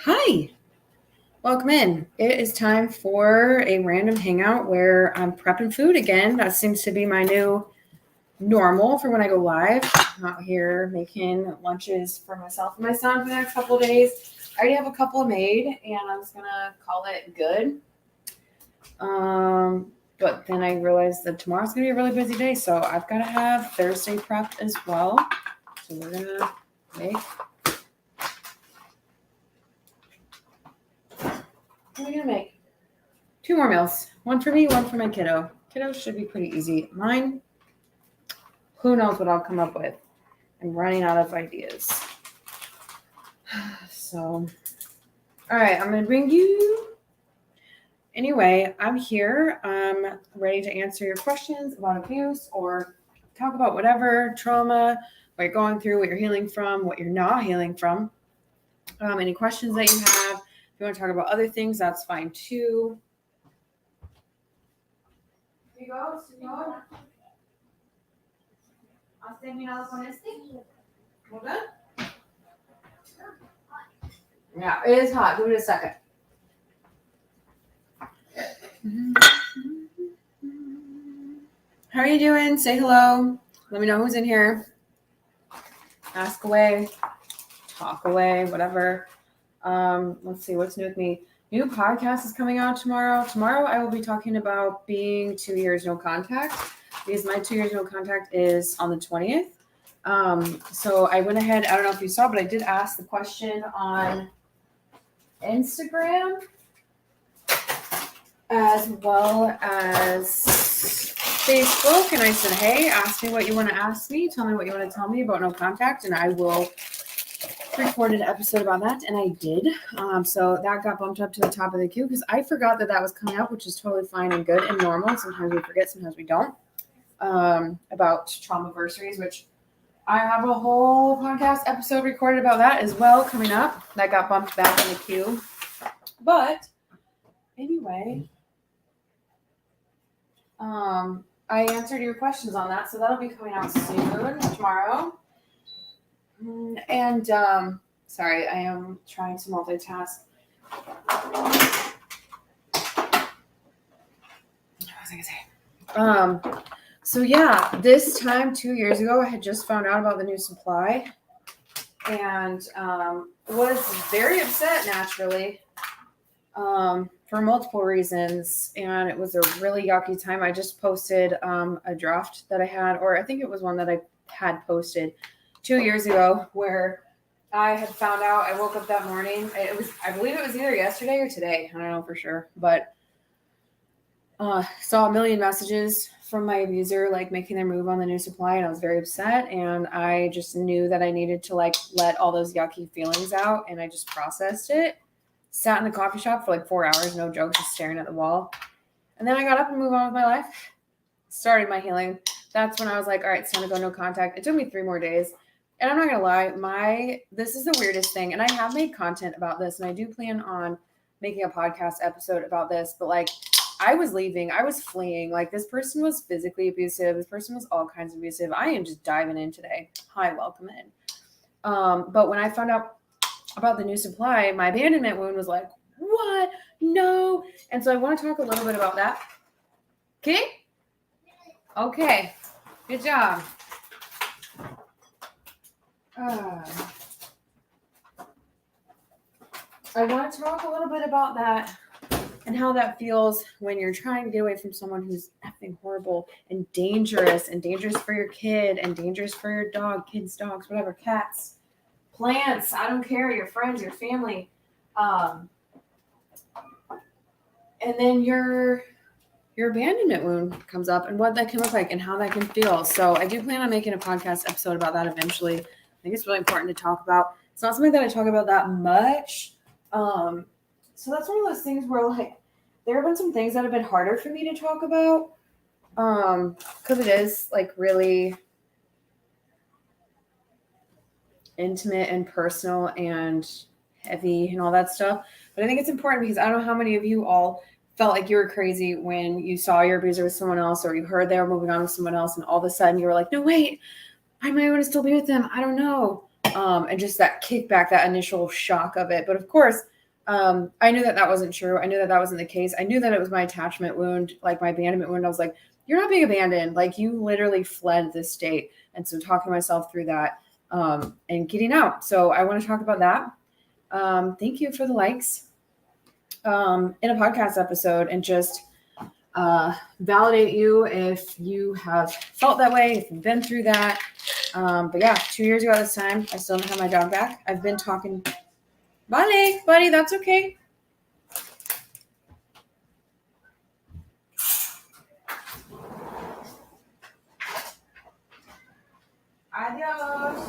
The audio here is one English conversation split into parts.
Hi, welcome in. It is time for a random hangout where I'm prepping food again. That seems to be my new normal for when I go live. I'm out here making lunches for myself and my son for the next couple of days. I already have a couple made, and I'm just gonna call it good. But then I realized that tomorrow's gonna be a really busy day, so I've got to have Thursday prep as well. So we're gonna make. What are we gonna make? 2 more meals. One for me, one for my kiddo. Kiddo should be pretty easy. Mine, who knows what I'll come up with. I'm running out of ideas. So, all right, I'm going to bring you. Anyway, I'm here. I'm ready to answer your questions about abuse or talk about whatever trauma, what you're going through, what you're healing from, what you're not healing from. Any questions that you have. If you want to talk about other things, that's fine too. Here you go. ¿Has terminado con este? Well done? Yeah, it is hot. Give it a second. How are you doing? Say hello. Let me know who's in here. Ask away. Talk away. Whatever. Let's see. What's new with me? New podcast is coming out tomorrow. Tomorrow I will be talking about being 2 years no contact because my 2 years no contact is on the 20th. So I went ahead. I don't know if you saw, but I did ask the question on Instagram as well as Facebook, and I said, hey, ask me what you want to ask me, tell me what you want to tell me about no contact, and I will record an episode about that, and I did. So that got bumped up to the top of the queue because I forgot that was coming up, which is totally fine and good and normal. Sometimes we forget, sometimes we don't. About traumaversaries, which I have a whole podcast episode recorded about that as well coming up. That got bumped back in the queue. But anyway, I answered your questions on that, so that'll be coming out soon, tomorrow. And sorry, I am trying to multitask. What was I gonna say? So yeah, this time 2 years ago, I had just found out about the new supply, and was very upset naturally. For multiple reasons, and it was a really yucky time. I just posted a draft that I had, or I think it was one that I had posted 2 years ago, where I had found out. I woke up that morning. I believe it was either yesterday or today. I don't know for sure, but saw a million messages from my abuser, like making their move on the new supply, and I was very upset. And I just knew that I needed to like let all those yucky feelings out, and I just processed it. Sat in the coffee shop for like 4 hours, no joke, just staring at the wall. And then I got up and moved on with my life. Started my healing. That's when I was like, all right, it's time to go no contact. It took me 3 more days. And I'm not going to lie, this is the weirdest thing. And I have made content about this, and I do plan on making a podcast episode about this. But like, I was leaving. I was fleeing. Like, this person was physically abusive. This person was all kinds of abusive. I am just diving in today. Hi, welcome in. But when I found out about the new supply, my abandonment wound was like, what? No. And so I want to talk a little bit about that. Okay. Good job. I want to talk a little bit about that and how that feels when you're trying to get away from someone who's effing horrible and dangerous for your kid and dangerous for your dog, kids, dogs, whatever, cats. Plants, I don't care, your friends, your family. And then your abandonment wound comes up and what that can look like and how that can feel. So I do plan on making a podcast episode about that eventually. I think it's really important to talk about. It's not something that I talk about that much. So that's one of those things where like there have been some things that have been harder for me to talk about. Because it is like really intimate and personal and heavy and all that stuff. But I think it's important because I don't know how many of you all felt like you were crazy when you saw your abuser with someone else, or you heard they were moving on with someone else, and all of a sudden you were like, no, wait, I might want to still be with them. I don't know. and just that kickback, that initial shock of it. But of course, I knew that that wasn't true. I knew that that wasn't the case. I knew that it was my attachment wound, like my abandonment wound. I was like, you're not being abandoned. Like you literally fled this state. And so talking myself through that and getting out. So I want to talk about that. Thank you for the likes in a podcast episode and just validate you if you have felt that way, if you've been through that. But yeah, 2 years ago this time, I still don't have my dog back. I've been talking. Bye, buddy. That's okay. Adios.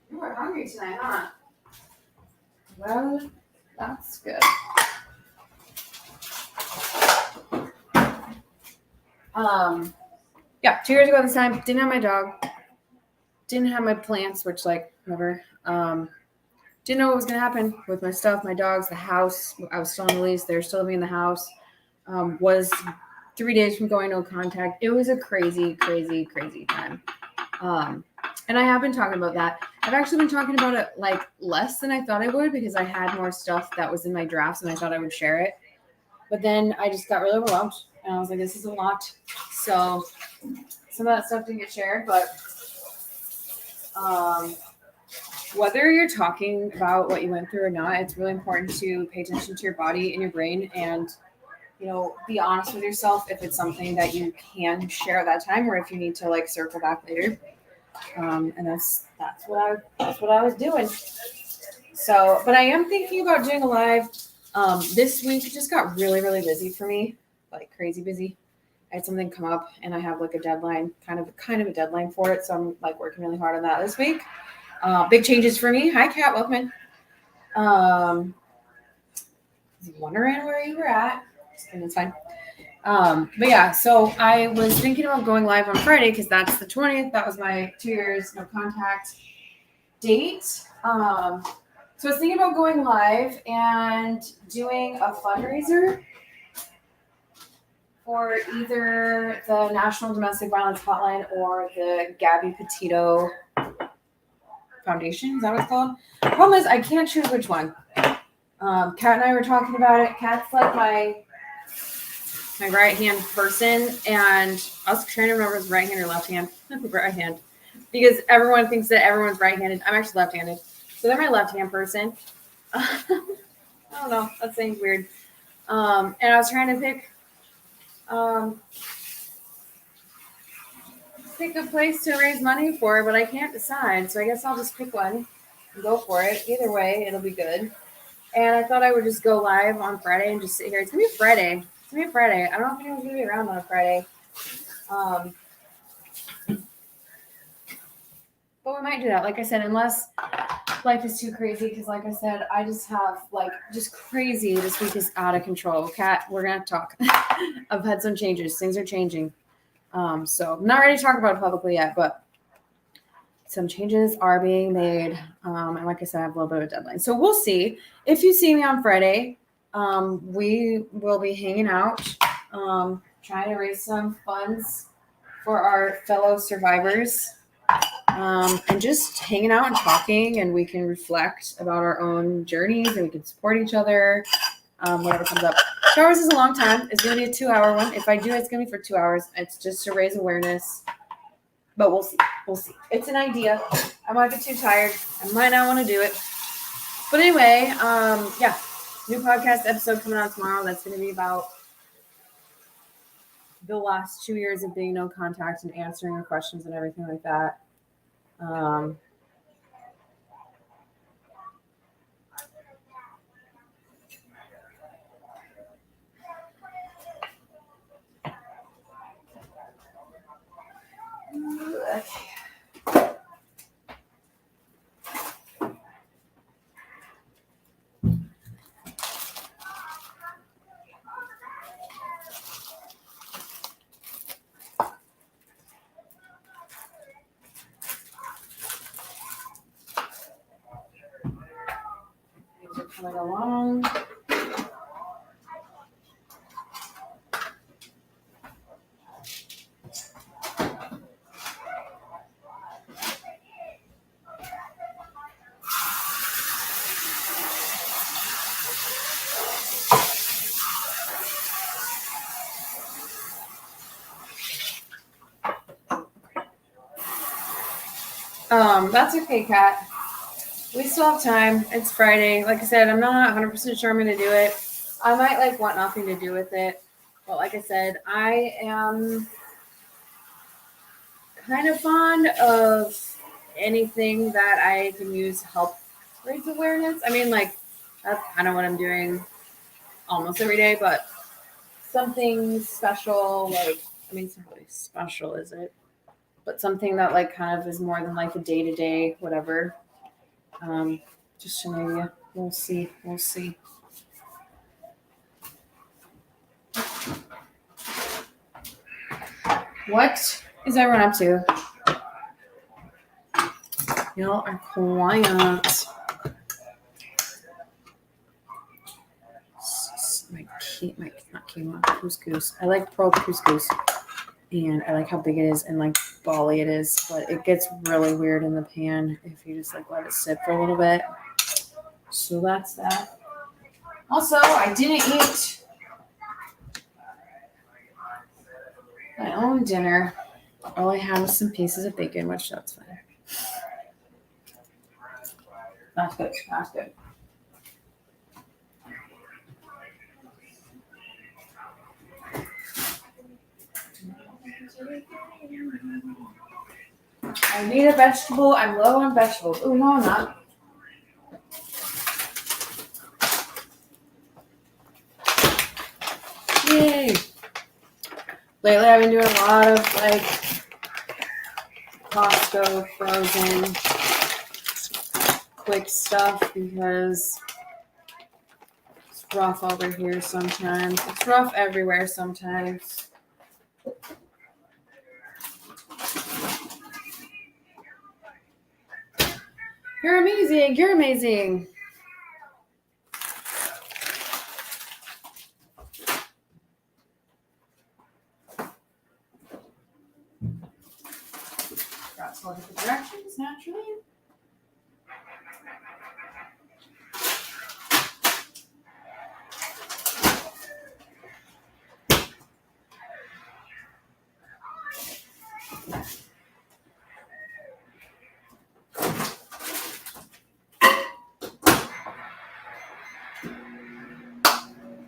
You were hungry tonight, huh? Well, that's good. Yeah, 2 years ago this time, didn't have my dog, didn't have my plants, which like whatever. Didn't know what was gonna happen with my stuff, my dogs, the house. I was still on the lease. They were still living in the house. Was 3 days from going no contact. It was a crazy, crazy, crazy time. And I have been talking about that. I've actually been talking about it like less than I thought I would because I had more stuff that was in my drafts and I thought I would share it. But then I just got really overwhelmed and I was like, this is a lot. So some of that stuff didn't get shared, but whether you're talking about what you went through or not, it's really important to pay attention to your body and your brain and, you know, be honest with yourself if it's something that you can share at that time or if you need to like circle back later. And that's what I was doing. So, but I am thinking about doing a live. This week just got really, really busy for me, like crazy busy. I had something come up and I have like a deadline, kind of a deadline for it. So I'm like working really hard on that this week. Big changes for me. Hi, Kat. Welcome in. Wondering where you were at. Just kidding, it's fine. But yeah, so I was thinking about going live on Friday because that's the 20th. That was my 2 years no contact date. So I was thinking about going live and doing a fundraiser for either the National Domestic Violence Hotline or the Gabby Petito Foundation. Is that what it's called? The problem is I can't choose which one. Kat and I were talking about it. Kat's like my right hand person, and I was trying to remember his right hand or left hand. I put right hand because everyone thinks that everyone's right-handed. I'm actually left-handed, so they're my left-hand person. I don't know. That seems weird. And I was trying to pick a place to raise money for, but I can't decide. So I guess I'll just pick one and go for it. Either way, it'll be good. And I thought I would just go live on Friday and just sit here. It's gonna be Friday. I don't know if anyone's gonna be around on a Friday. But we might do that. Like I said, unless life is too crazy, because like I said, I just have like just crazy. This week is out of control. Kat, we're gonna talk. I've had some changes. Things are changing. So I'm not ready to talk about it publicly yet, but some changes are being made. And like I said, I have a little bit of a deadline. So we'll see. If you see me on Friday, we will be hanging out, trying to raise some funds for our fellow survivors. And just hanging out and talking, and we can reflect about our own journeys and we can support each other, whatever comes up. 2 hours is a long time. It's going to be a 2-hour one. If I do it, it's going to be for 2 hours. It's just to raise awareness, but we'll see. It's an idea. I might be too tired. I might not want to do it. But anyway, yeah, new podcast episode coming out tomorrow. That's going to be about the last 2 years of being no contact and answering your questions and everything like that. Okay. Things are coming along. That's okay, Kat. We still have time. It's Friday. Like I said, I'm not 100% sure I'm going to do it. I might like want nothing to do with it. But like I said, I am kind of fond of anything that I can use to help raise awareness. I mean, like, that's kind of what I'm doing almost every day, but something special, like, I mean, it's not really special, is it? But something that, like, kind of is more than like a day to day, whatever. Um, just to maybe, we'll see. We'll see. What is everyone up to? Y'all are quiet. My not quinoa, couscous. I like pearl couscous, and I like how big it is and like bally it is. But it gets really weird in the pan if you just like let it sit for a little bit. So that's that. Also, I didn't eat my own dinner. All I had was some pieces of bacon, which that's fine. That's good. That's good. I need a vegetable. I'm low on vegetables. Oh no, I'm not. Yay! Lately, I've been doing a lot of like Costco frozen quick stuff because it's rough over here sometimes. It's rough everywhere sometimes. You're amazing. You're amazing. Got to look at the directions naturally.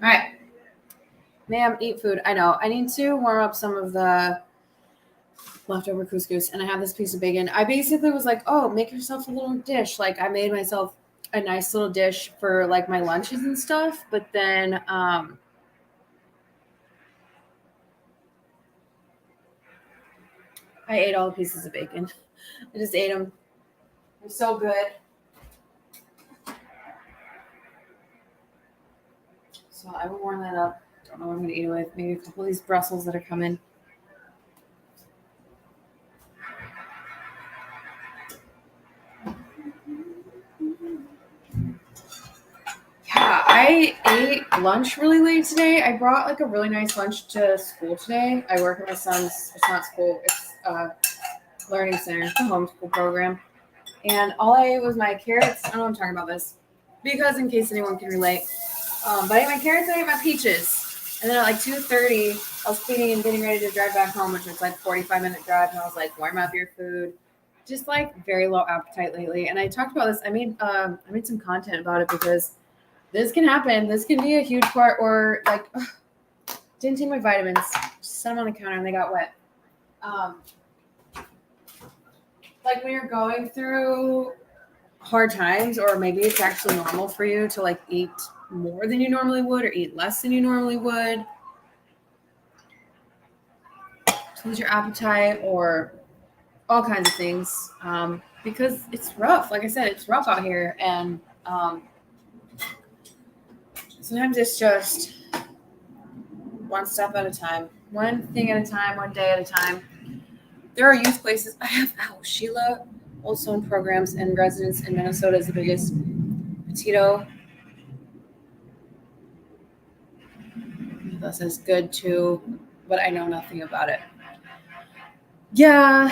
All right. Ma'am, eat food. I know. I need to warm up some of the leftover couscous, and I have this piece of bacon. I basically was like, oh, make yourself a little dish. Like, I made myself a nice little dish for like my lunches and stuff, but then I ate all the pieces of bacon. I just ate them. They're so good. So I will warm that up. Don't know what I'm going to eat it with. Maybe a couple of these Brussels that are coming. Yeah, I ate lunch really late today. I brought like a really nice lunch to school today. I work at my son's, it's not school, it's learning center, it's a homeschool program. And all I ate was my carrots. I don't know I'm talking about this because in case anyone can relate. But I ate my carrots and I ate my peaches. And then at like 2:30, I was cleaning and getting ready to drive back home, which was like 45-minute drive. And I was like, warm up your food. Just like very low appetite lately. And I talked about this. I made some content about it because this can happen. This can be a huge part. Or like, didn't take my vitamins. Just set them on the counter and they got wet. Like when you're going through hard times, or maybe it's actually normal for you to like eat more than you normally would or eat less than you normally would to lose your appetite or all kinds of things, because it's rough. Like I said, it's rough out here, and sometimes it's just one step at a time, one thing at a time, one day at a time. There are youth places. I have Sheila Oldstone programs and residents in Minnesota is the biggest. Petito. This is good too, but I know nothing about it. Yeah.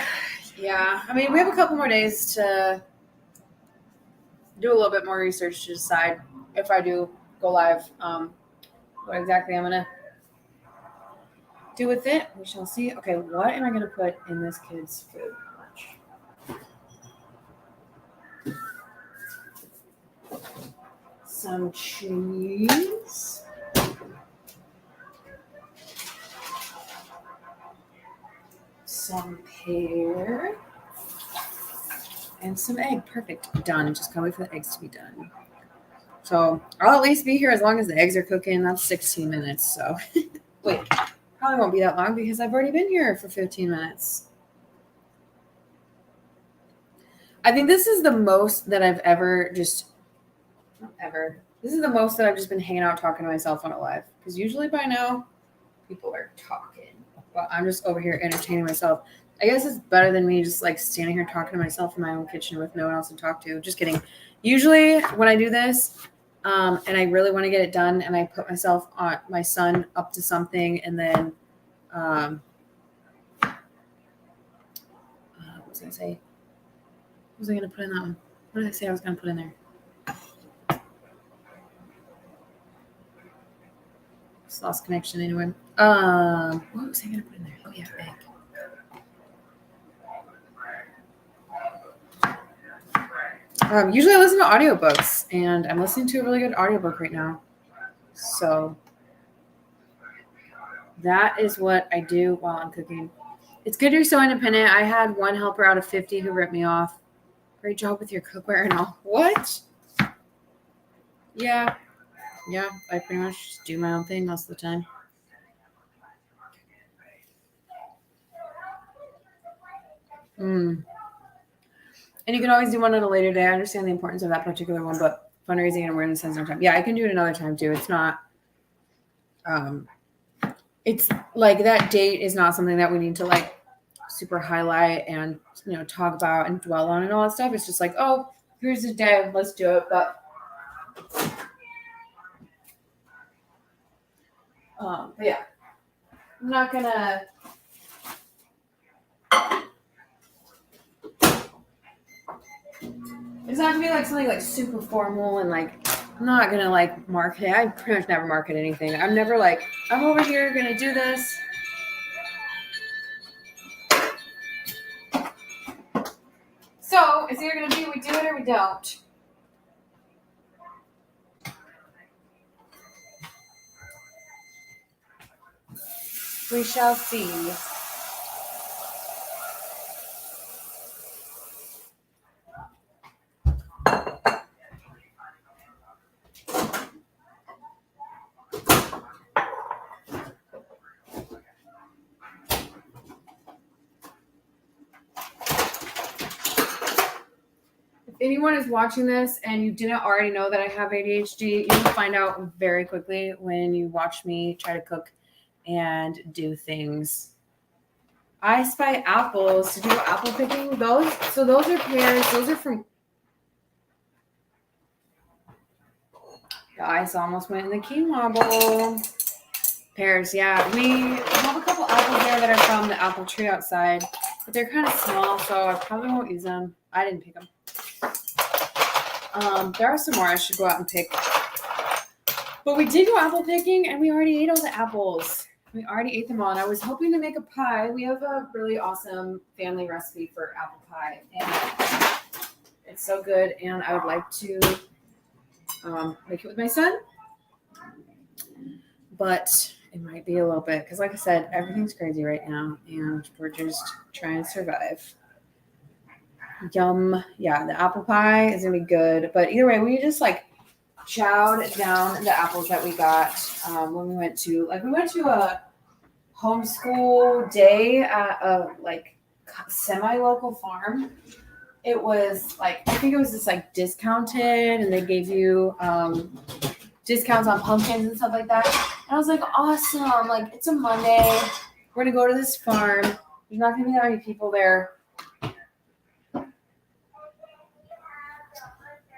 I mean, we have a couple more days to do a little bit more research to decide if I do go live, what exactly I'm gonna do with it. We shall see. Okay, what am I gonna put in this kid's food lunch? Some cheese. Some pear. And some egg. Perfect. Done. Just can't wait for the eggs to be done. So I'll at least be here as long as the eggs are cooking. That's 16 minutes. So wait, probably won't be that long because I've already been here for 15 minutes. I think this is the most that I've ever this is the most that I've just been hanging out talking to myself on a live. Because usually by now, people are talking. But I'm just over here entertaining myself. I guess it's better than me just like standing here talking to myself in my own kitchen with no one else to talk to. Just kidding. Usually when I do this, and I really want to get it done, and I put my son up to something, and then what was I going to say? What was I going to put in that one? What did I say I was going to put in there? Just lost connection anyway. What was I going to put in there? Oh, yeah, egg. Usually I listen to audiobooks, and I'm listening to a really good audiobook right now. So that is what I do while I'm cooking. It's good you're so independent. I had one helper out of 50 who ripped me off. Great job with your cookware and all. What? Yeah, I pretty much just do my own thing most of the time. And you can always do one at a later day. I understand the importance of that particular one, but fundraising and awareness has no time. Yeah, I can do it another time too. It's not, it's like that date is not something that we need to like super highlight and, talk about and dwell on and all that stuff. It's just like, oh, here's the day, let's do it. But yeah, I'm not gonna. It's not gonna be like something like super formal and like I'm not gonna like market it. I pretty much never market anything. I'm never like I'm over here gonna do this. So it's either gonna be we do it or we don't. We shall see. If anyone is watching this and you didn't already know that I have ADHD, you will find out very quickly when you watch me try to cook and do things. I spy apples to do apple picking. Those are pears. Those are from. The ice almost went in the quinoa bowl. Pears, yeah. We have a couple apples there that are from the apple tree outside, but they're kind of small, so I probably won't use them. I didn't pick them. There are some more I should go out and pick. But we did go apple picking, and we already ate all the apples. We already ate them all, and I was hoping to make a pie. We have a really awesome family recipe for apple pie, and it's so good, and I would like to make it with my son. But it might be a little bit, because like I said, everything's crazy right now, and we're just trying to survive. Yum. Yeah, the apple pie is going to be good. But either way, we just like chowed down the apples that we got when we went to a homeschool day at a like semi-local farm. It was like, I think it was just like discounted, and they gave you discounts on pumpkins and stuff like that. And I was like, awesome. Like, it's a Monday. We're going to go to this farm. There's not going to be that many people there.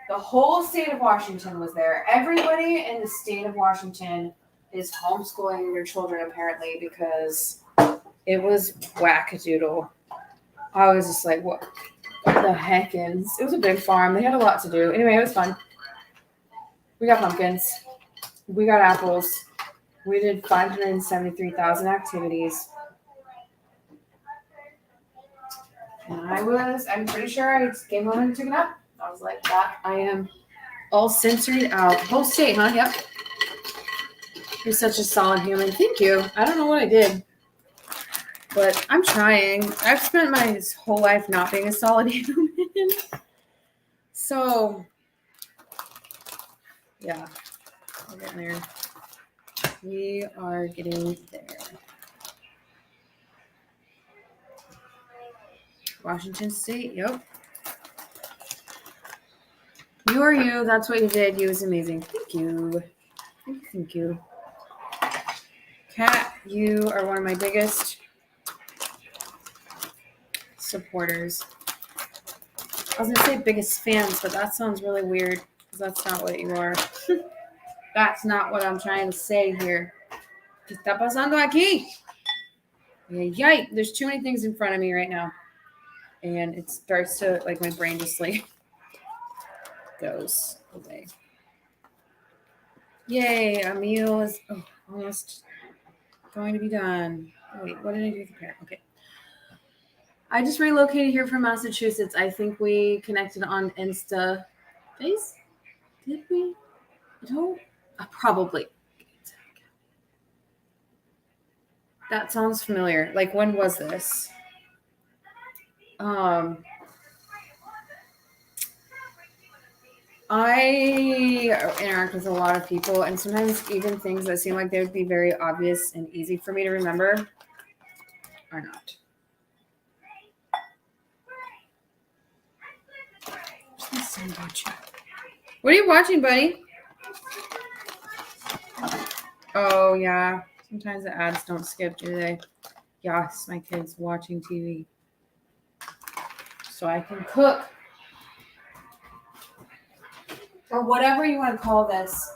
The whole state of Washington was there. Everybody in the state of Washington is homeschooling their children, apparently, because it was wackadoodle. I was just like, what the heckins? It was a big farm. They had a lot to do. Anyway, it was fun. We got pumpkins. We got apples. We did 573,000 activities. And I'm pretty sure I came home and took a nap I was like, that I am all sensoried out. Whole state, huh? Yep. You're such a solid human. Thank you. I don't know what I did, but I'm trying. I've spent my whole life not being a solid human. So, yeah, we're getting there. We are getting there. Washington State, yep. You are you. That's what you did. You was amazing. Thank you. Thank you. Kat, you are one of my biggest supporters. I was going to say biggest fans, but that sounds really weird because that's not what you are. That's not what I'm trying to say here. ¿Qué está pasando aquí? Yikes. There's too many things in front of me right now. And it starts to, like, my brain just, like, goes away. Yay, a meal is almost going to be done. Oh, wait, what did I do with the parent? Okay. I just relocated here from Massachusetts. I think we connected on Insta. Face? Did we? I don't. Probably. That sounds familiar. Like, when was this? I interact with a lot of people, and sometimes even things that seem like they would be very obvious and easy for me to remember are not. What are you watching, buddy? Oh, yeah. Sometimes the ads don't skip, do they? Yes, my kid's watching TV. So I can cook. Or whatever you want to call this.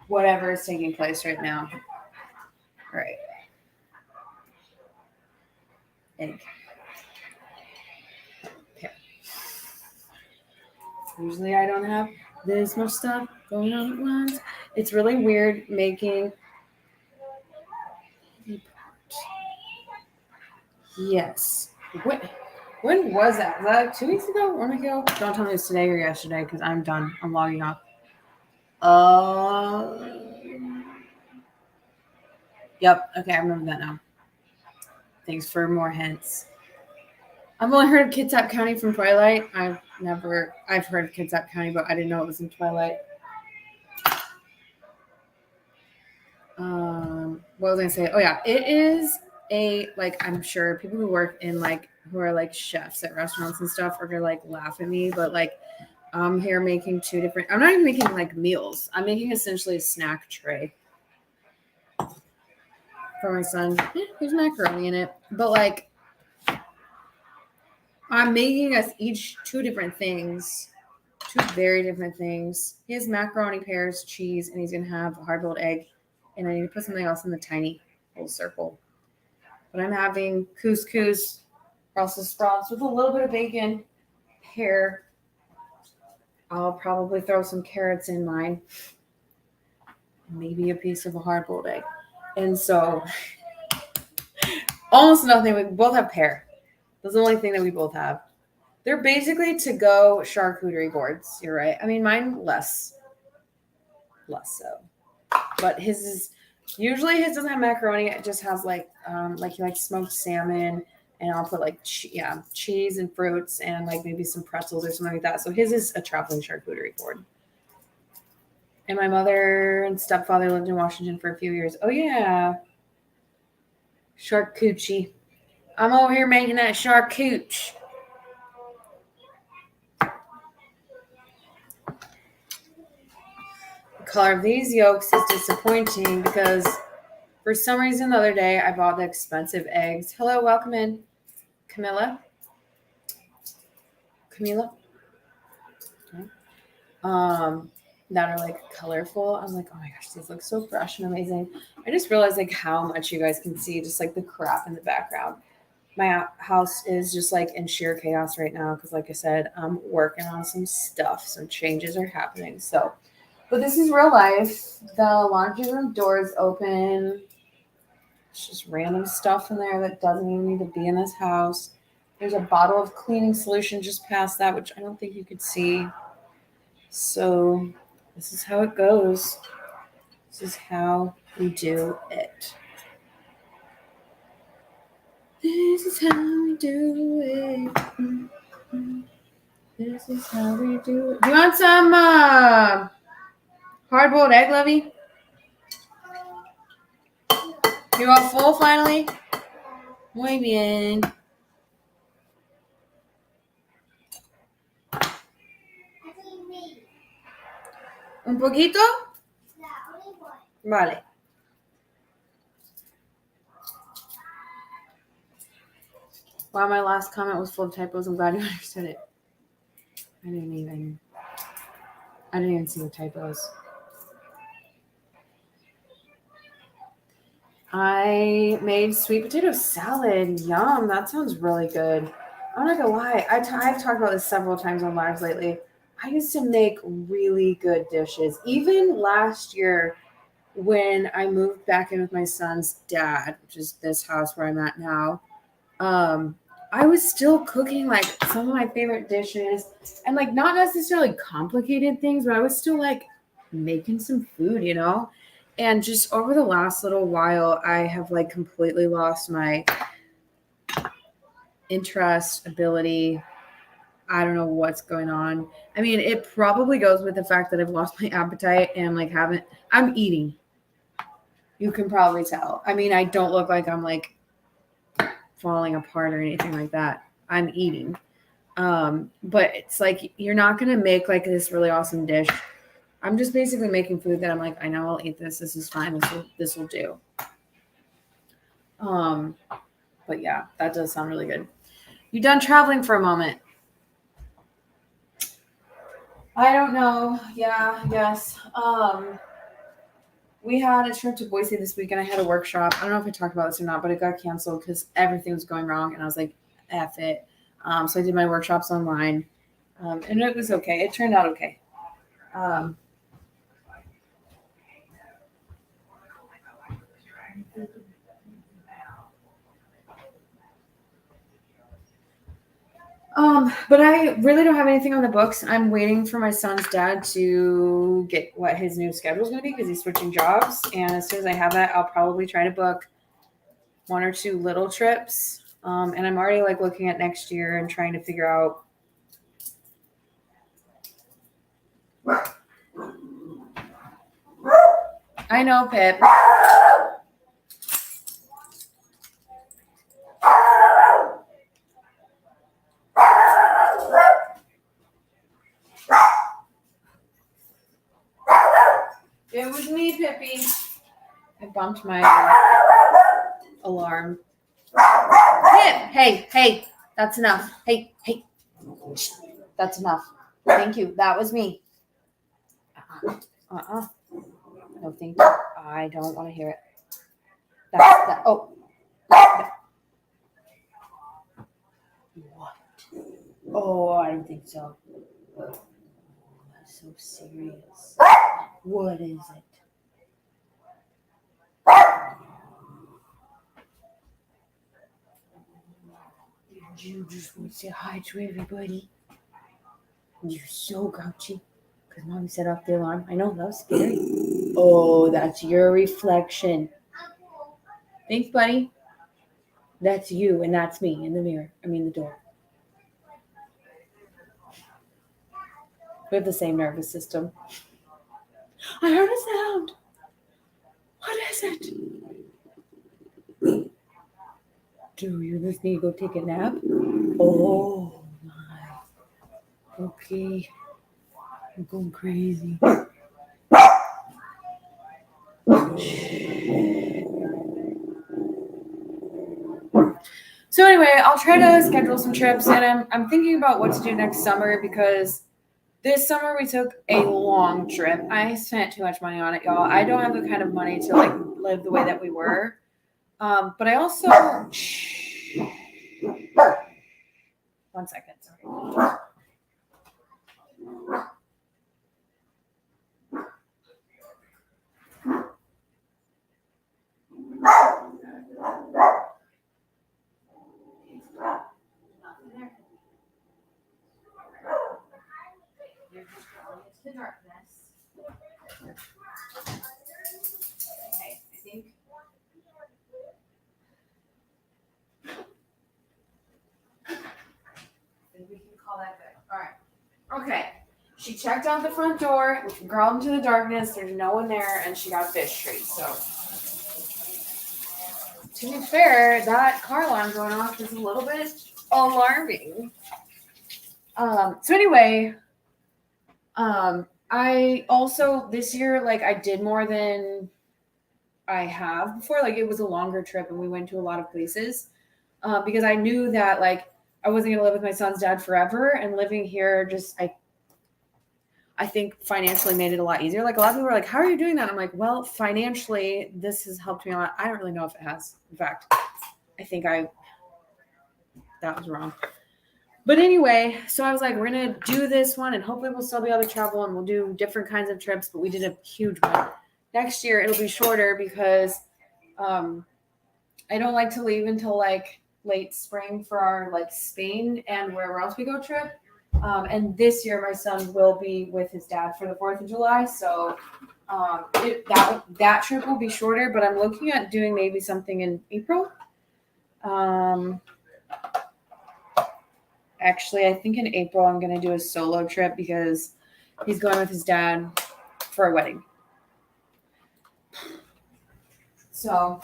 Whatever is taking place right now. All right. Egg. Okay. Usually I don't have this much stuff going on at once. It's really weird making. Yes. When was that? Was that 2 weeks ago? 1 week ago? Don't tell me it's today or yesterday because I'm done. I'm logging off. Yep. Okay, I remember that now. Thanks for more hints. I've only heard of Kitsap County from Twilight. I've heard of Kitsap County, but I didn't know it was in Twilight. What was I gonna say? Oh yeah, it is I'm sure people who work in who are like chefs at restaurants and stuff are gonna like laugh at me, but like I'm here making two different. I'm not even making like meals. I'm making essentially a snack tray for my son. There's macaroni in it, but like I'm making us each two different things, two very different things. He has macaroni, pears, cheese, and he's gonna have a hard-boiled egg. And I need to put something else in the tiny little circle. But I'm having couscous, Brussels sprouts with a little bit of bacon, pear. I'll probably throw some carrots in mine. Maybe a piece of a hard-boiled egg. And so almost nothing. We both have pear. That's the only thing that we both have. They're basically to-go charcuterie boards. You're right. I mean, mine less so. But his doesn't have macaroni. It just has like he likes smoked salmon, and I'll put like cheese and fruits and like maybe some pretzels or something like that. So his is a traveling charcuterie board. And my mother and stepfather lived in Washington for a few years. Oh yeah, charcuterie. I'm over here making that charcuterie. The color of these yolks is disappointing because for some reason the other day I bought the expensive eggs. Hello, welcome in, Camilla. That are like colorful. I'm like, oh my gosh, these look so fresh and amazing. I just realized like how much you guys can see just like the crap in the background. My house is just like in sheer chaos right now because like I said, I'm working on some stuff. Some changes are happening. So, but this is real life. The laundry room door is open. It's just random stuff in there that doesn't even need to be in this house. There's a bottle of cleaning solution just past that, which I don't think you could see. So this is how it goes. This is how we do it. This is how we do it. This is how we do it. Do you want some hard-boiled egg, Lovey? You're all full finally? Muy bien. ¿Un poquito? Vale. Wow, my last comment was full of typos. I'm glad you understood it. I didn't even see the typos. I made sweet potato salad. Yum, that sounds really good. I'm not gonna lie, I've talked about this several times on lives lately. I used to make really good dishes. Even last year when I moved back in with my son's dad, which is this house where I'm at now, I was still cooking like some of my favorite dishes and like not necessarily complicated things, but I was still like making some food, you know? And just over the last little while, I have like completely lost my interest, ability. I don't know what's going on. I mean, it probably goes with the fact that I've lost my appetite and like I'm eating. You can probably tell. I mean, I don't look like I'm like falling apart or anything like that. I'm eating. But it's like you're not gonna make like this really awesome dish. I'm just basically making food that I'm like, I know I'll eat this. This is fine. This will do. But yeah, that does sound really good. You done traveling for a moment? I don't know. Yeah, yes. We had a trip to Boise this week and I had a workshop. I don't know if I talked about this or not, but it got canceled because everything was going wrong. And I was like, F it. So I did my workshops online. And it was okay. It turned out okay. But I really don't have anything on the books. I'm waiting for my son's dad to get what his new schedule is going to be because he's switching jobs. And as soon as I have that, I'll probably try to book 1 or 2 little trips. And I'm already like looking at next year and trying to figure out. I know, Pip. It was me, Pippi. I bumped my alarm. Pip, hey, that's enough. Hey, that's enough. Thank you. That was me. No, thank you. I don't want to hear it. Oh. What? Oh, I don't think so. Oh, that's so serious. What is it? Did you just want to say hi to everybody? You're so grouchy. Because Mommy set off the alarm. I know, that was scary. Oh, that's your reflection. Thanks, buddy. That's you, and that's me in the mirror. I mean, the door. We have the same nervous system. I heard a sound. What is it? Do you just need to go take a nap? Oh, my. Okay. I'm going crazy. So anyway, I'll try to schedule some trips, and I'm thinking about what to do next summer because this summer we took a long trip. I spent too much money on it, y'all. I don't have the kind of money to like live the way that we were. But I also 1 second, sorry. All that good. All right. Okay. She checked out the front door, crawled into the darkness. There's no one there, and she got a fish treat. So, to be fair, that car alarm going off is a little bit alarming. So anyway, I also this year, like, I did more than I have before. Like, it was a longer trip, and we went to a lot of places because I knew that, like, I wasn't gonna live with my son's dad forever, and living here just I think financially made it a lot easier. Like, a lot of people were like, "How are you doing that?" I'm like, "Well, financially, this has helped me a lot." I don't really know if it has. In fact, I think that was wrong. But anyway, so I was like, we're going to do this one and hopefully we'll still be able to travel and we'll do different kinds of trips, but we did a huge one. Next year, it'll be shorter because I don't like to leave until like late spring for our like Spain and wherever else we go trip. And this year, my son will be with his dad for the 4th of July. So that trip will be shorter, but I'm looking at doing maybe something in April. Actually, I think in April I'm going to do a solo trip because he's going with his dad for a wedding. So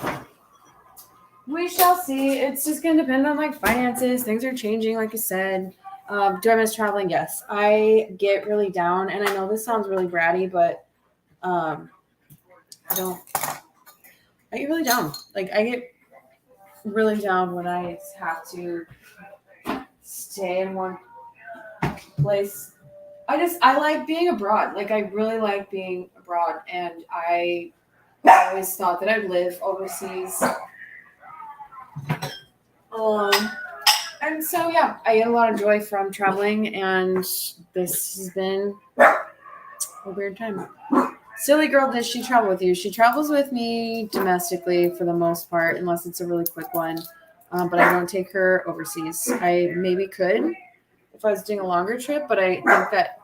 we shall see. It's just going to depend on like finances. Things are changing, like I said. Do I miss traveling? Yes. I get really down, and I know this sounds really bratty, but I get really down. Like, I get really down when I have to stay in one place. I like being abroad. Like, I really like being abroad, and I always thought that I'd live overseas. And so, yeah, I get a lot of joy from traveling, and this has been a weird time. Silly girl, does she travel with you? She travels with me domestically for the most part, unless it's a really quick one. But I don't take her overseas. I maybe could if I was doing a longer trip, but I think that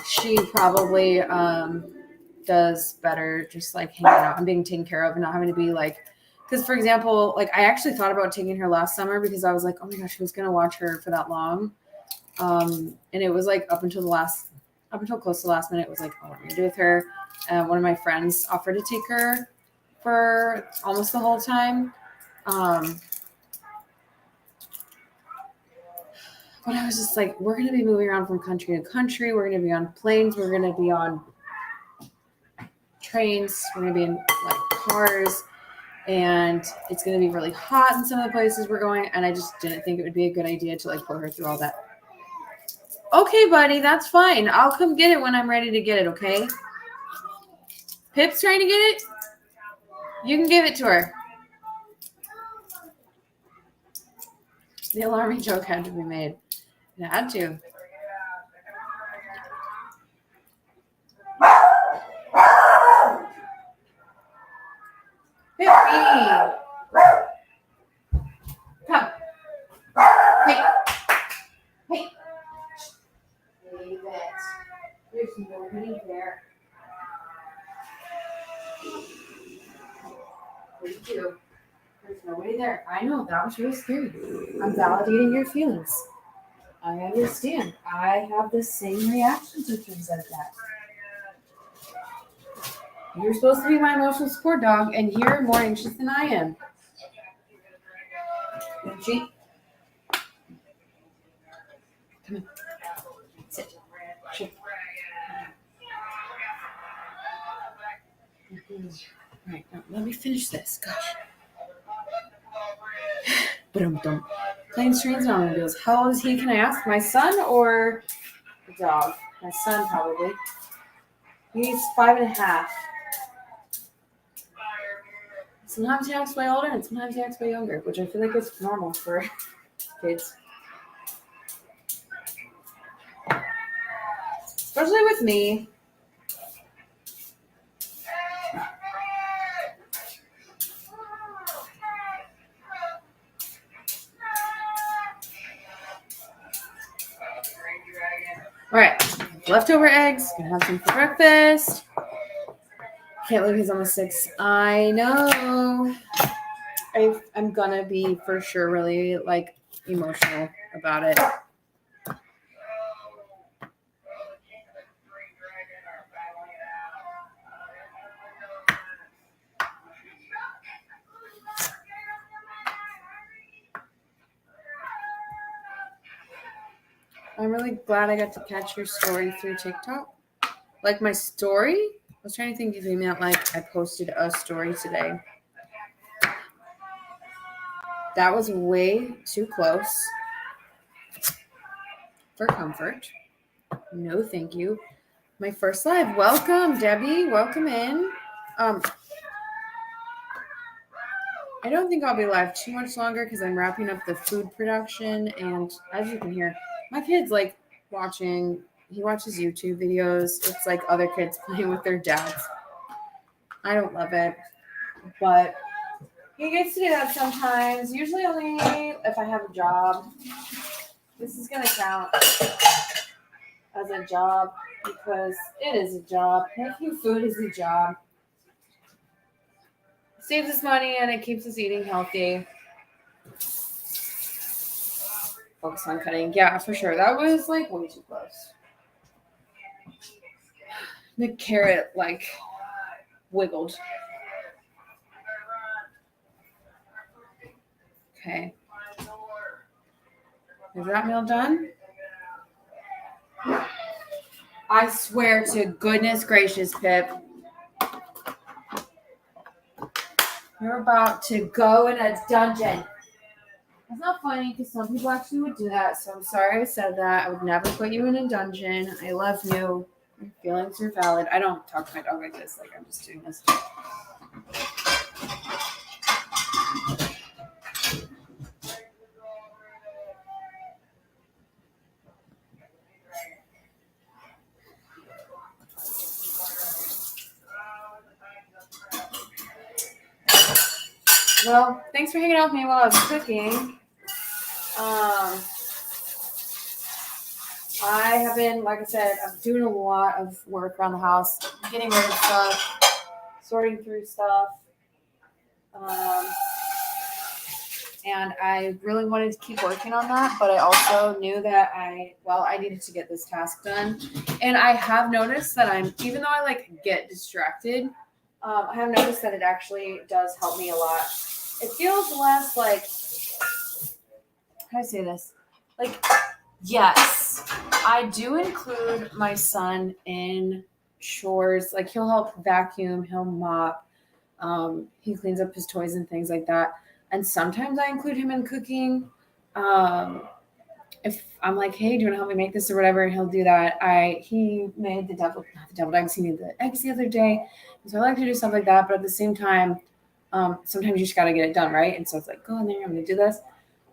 she probably does better just like hanging out and being taken care of and not having to be like, because for example, like I actually thought about taking her last summer because I was like, oh my gosh, who's gonna watch her for that long? And it was like up until close to the last minute, it was like, oh, what am I gonna do with her? One of my friends offered to take her for almost the whole time. But I was just like, we're going to be moving around from country to country. We're going to be on planes. We're going to be on trains. We're going to be in like cars. And it's going to be really hot in some of the places we're going. And I just didn't think it would be a good idea to like put her through all that. Okay, buddy, that's fine. I'll come get it when I'm ready to get it, okay? Pip's trying to get it? You can give it to her. The alarming joke had to be made. It had to. Pippi! Come. Hey. Hey. Leave it. There's nobody there. What did you do? There's nobody there. I know, that was really scary. I'm validating your feelings. I understand. I have the same reaction to things like that. You're supposed to be my emotional support dog, and you're more anxious than I am. She. Come on. Sit. Sit. All right, now let me finish this. Gosh. Ba-dum-dum. Planes, trains, and automobiles. How old is he? Can I ask? My son or the dog? My son, probably. He's 5.5. Sometimes he acts way older and sometimes he acts way younger, which I feel like is normal for kids. Especially with me. All right, leftover eggs. Gonna have some for breakfast. Can't believe he's almost 6. I know. I'm gonna be for sure really like emotional about it. I'm really glad I got to catch your story through TikTok. Like my story? I was trying to think if you meant like I posted a story today. That was way too close for comfort. No, thank you. My first live. Welcome, Debbie. Welcome in. I don't think I'll be live too much longer because I'm wrapping up the food production. And as you can hear, my kid's like watching, he watches YouTube videos. It's like other kids playing with their dads. I don't love it, but he gets to do that sometimes. Usually only if I have a job. This is going to count as a job because it is a job. Making food is a job. Saves us money and it keeps us eating healthy. Focus on cutting. Yeah, for sure. That was like way too close. The carrot like wiggled. Okay. Is that meal done? I swear to goodness gracious, Pip. You're about to go in a dungeon. That's not funny because some people actually would do that. So I'm sorry I said that. I would never put you in a dungeon. I love you. Your feelings are valid. I don't talk to my dog like this. Like I'm just doing this. Well, thanks for hanging out with me while I was cooking. I have been, like I said, I'm doing a lot of work around the house, getting rid of stuff, sorting through stuff. And I really wanted to keep working on that, but I also knew that I needed to get this task done. And I have noticed that even though I like get distracted, I have noticed that it actually does help me a lot. It feels less like, how do I say this? Like, yes, I do include my son in chores. Like he'll help vacuum, he'll mop, he cleans up his toys and things like that. And sometimes I include him in cooking. If I'm like, hey, do you want to help me make this or whatever, and he'll do that. He made not the deviled eggs, he made the eggs the other day. And so I like to do stuff like that, but at the same time, sometimes you just gotta get it done, right? And so it's like, go in there, I'm gonna do this.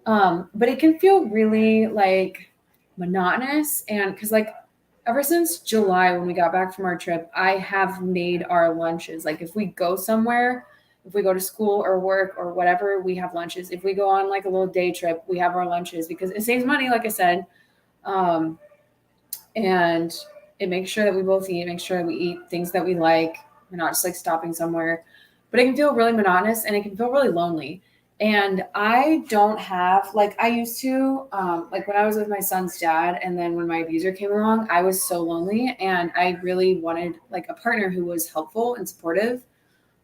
But it can feel really like monotonous, and because like ever since July when we got back from our trip, I have made our lunches. Like if we go somewhere, if we go to school or work or whatever, we have lunches. If we go on like a little day trip, we have our lunches because it saves money, like I said. And it makes sure that we both eat, make sure that we eat things that we like. We're not just like stopping somewhere. But it can feel really monotonous and it can feel really lonely. And I don't have, like I used to, like when I was with my son's dad and then when my abuser came along, I was so lonely and I really wanted like a partner who was helpful and supportive.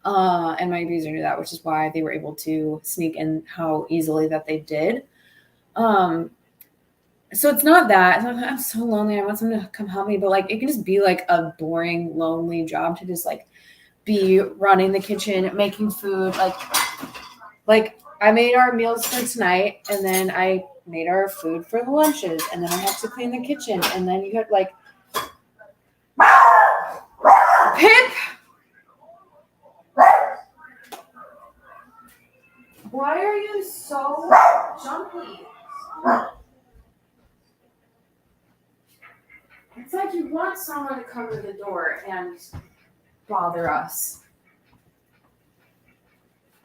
And my abuser knew that, which is why they were able to sneak in how easily that they did. So it's not that. It's not that I'm so lonely. I want someone to come help me, but like it can just be like a boring, lonely job to just like be running the kitchen, making food. Like I made our meals for tonight, and then I made our food for the lunches, and then I have to clean the kitchen, and then you got like Pip. Why are you so jumpy? It's like you want someone to come to the door and bother us.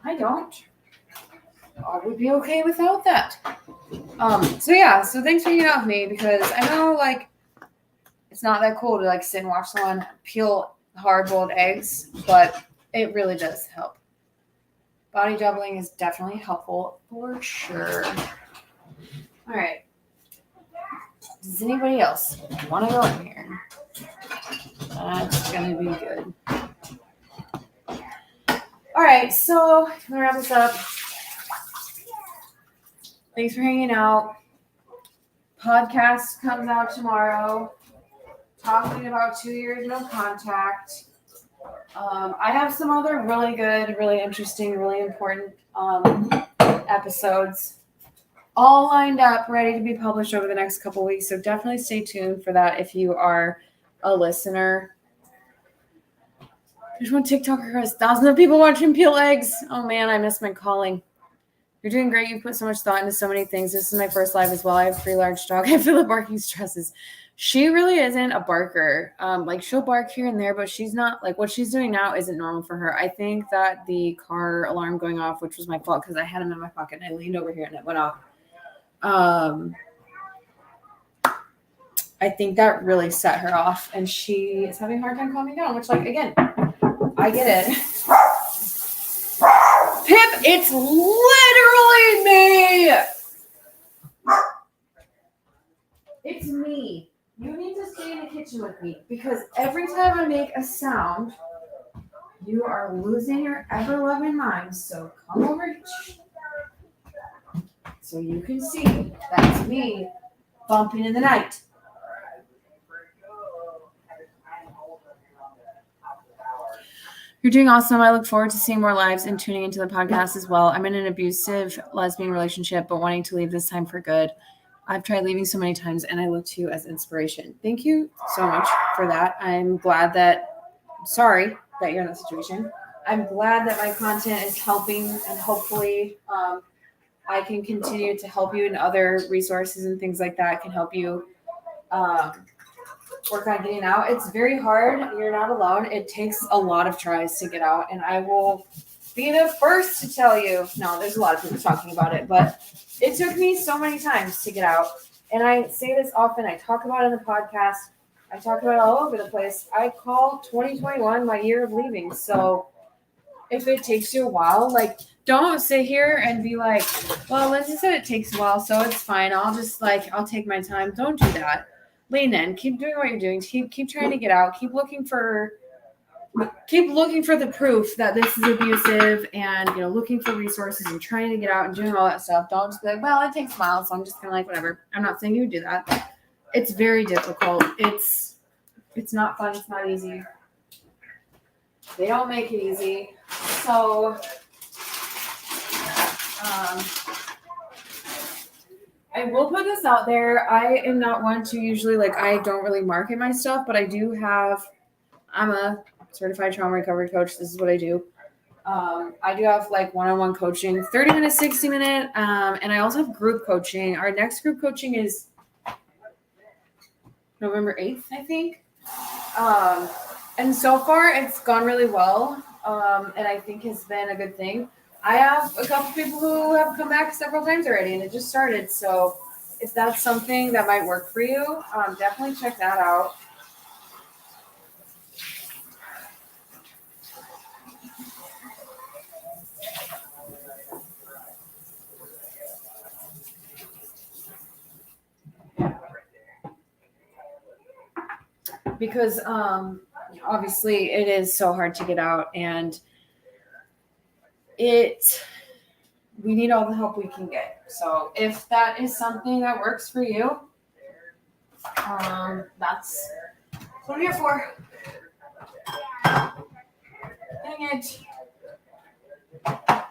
I don't. I would be okay without that. So thanks for hanging out with me because I know like it's not that cool to like sit and watch someone peel hard-boiled eggs, but it really does help. Body doubling is definitely helpful for sure. All right. Does anybody else want to go in here? That's going to be good. All right, so I'm going to wrap this up. Thanks for hanging out. podcast comes out tomorrow talking about 2 years no contact. I have some other really good, really interesting, really important episodes all lined up, ready to be published over the next couple weeks. So definitely stay tuned for that if you are a listener. There's one TikToker who has thousands of people watching peel eggs. Oh man, I miss my calling. You're doing great. You put so much thought into so many things. This is my first live as well. I have 3 large dogs. I feel the barking stresses. She really isn't a barker. Like she'll bark here and there, but she's not like what she's doing now isn't normal for her. I think that the car alarm going off, which was my fault because I had him in my pocket and I leaned over here and it went off. I think that really set her off and she is having a hard time calming down, which like, again, I get it. Pip, it's literally me. It's me. You need to stay in the kitchen with me because every time I make a sound, you are losing your ever-loving mind. So come over so you can see that's me bumping in the night. You're doing awesome. I look forward to seeing more lives and tuning into the podcast as well. I'm in an abusive lesbian relationship, but wanting to leave this time for good. I've tried leaving so many times, and I look to you as inspiration. Thank you so much for that. I'm glad sorry that you're in that situation. I'm glad that my content is helping, and hopefully I can continue to help you in other resources and things like that can help you work on getting out. It's very hard. You're not alone. It takes a lot of tries to get out, and I will be the first to tell you. No, there's a lot of people talking about it, but it took me so many times to get out. And I say this often. I talk about it in the podcast. I talk about it all over the place. I call 2021 my year of leaving. So if it takes you a while, like, don't sit here and be like, well, Lindsay said it takes a while, so it's fine. I'll take my time. Don't do that. Lean in. Keep doing what you're doing. Keep trying to get out. Keep looking for the proof that this is abusive and, looking for resources and trying to get out and doing all that stuff. Don't just be like, well, it takes a while, so I'm just going to whatever. I'm not saying you would do that. It's very difficult. It's not fun. It's not easy. They don't make it easy. So, I will put this out there. I am not one to usually, I don't really market my stuff, but I'm a certified trauma recovery coach. This is what I do. I do have one-on-one coaching, 30 minute, 60 minute. And I also have group coaching. Our next group coaching is November 8th, I think. And so far it's gone really well. And I think has been a good thing. I have a couple people who have come back several times already and it just started. So if that's something that might work for you, definitely check that out. Because obviously it is so hard to get out and we need all the help we can get. So if that is something that works for you, that's what I'm here for. Dang it. I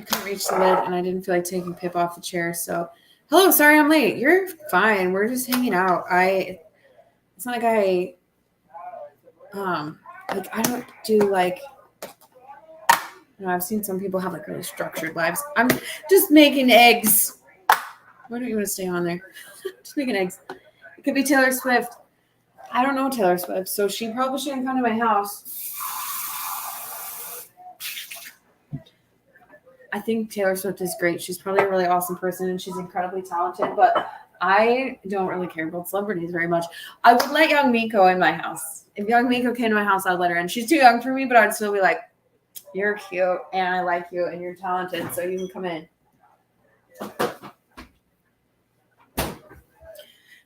couldn't reach the lid and I didn't feel like taking Pip off the chair. So, hello, sorry I'm late. You're fine. We're just hanging out. It's not like I don't do I've seen some people have really structured lives. I'm just making eggs. Why don't you want to stay on there? Just making eggs. It could be Taylor Swift. I don't know Taylor Swift, so she probably shouldn't come to my house. I think Taylor Swift is great. She's probably a really awesome person and she's incredibly talented, but I don't really care about celebrities very much. I would let young Miko in my house. If young Miko came to my house, I'd let her in. She's too young for me, but I'd still be like, you're cute and I like you and you're talented, so you can come in.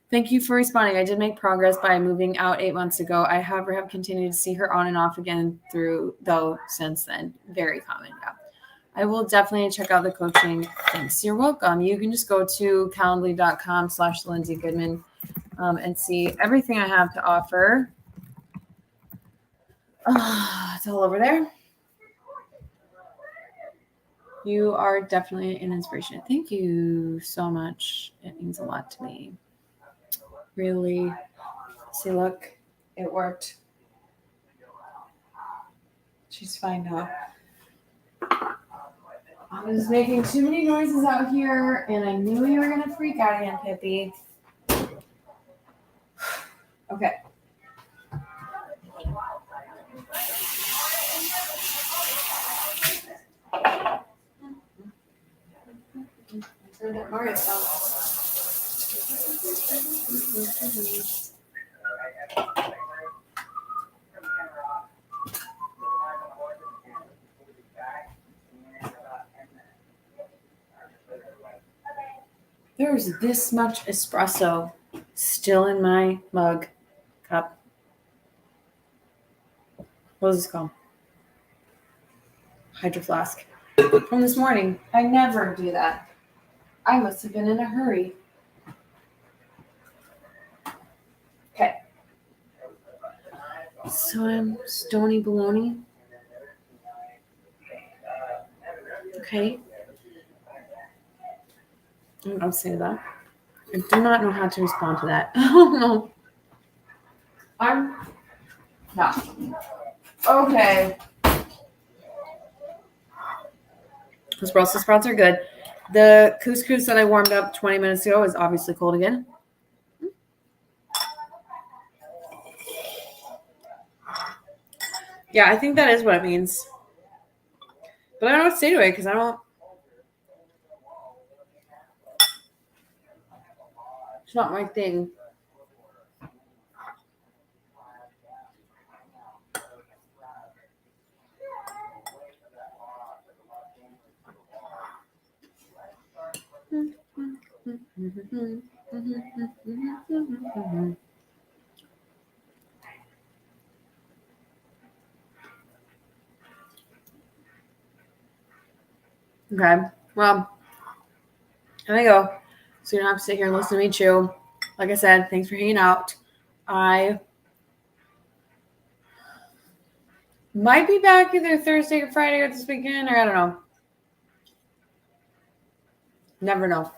Thank you for responding. I did make progress by moving out 8 months ago. I, have continued to see her on and off again since then. Very common. Yeah. I will definitely check out the coaching. Thanks. You're welcome. You can just go to calendly.com/Lindsay Goodman and see everything I have to offer. It's all over there. You are definitely an inspiration. Thank you so much. It means a lot to me. Really. See, look, it worked. She's fine now. I was making too many noises out here, and I knew you were going to freak out again, Pippi. Okay. Turn that Mario song. There's this much espresso still in my mug cup. What is this called? Hydro Flask. From this morning. I never do that. I must have been in a hurry. Okay. So I'm Stony Baloney. Okay. I'll say that. I do not know how to respond to that. Oh no. I'm not. Okay. Those Brussels sprouts are good. The couscous that I warmed up 20 minutes ago is obviously cold again. Yeah, I think that is what it means. But I don't know what to say to it because I don't. It's not my thing. Okay. Well, there we go. So you don't have to sit here and listen to me chew. Like I said, thanks for hanging out. I might be back either Thursday or Friday or this weekend, or I don't know. Never know.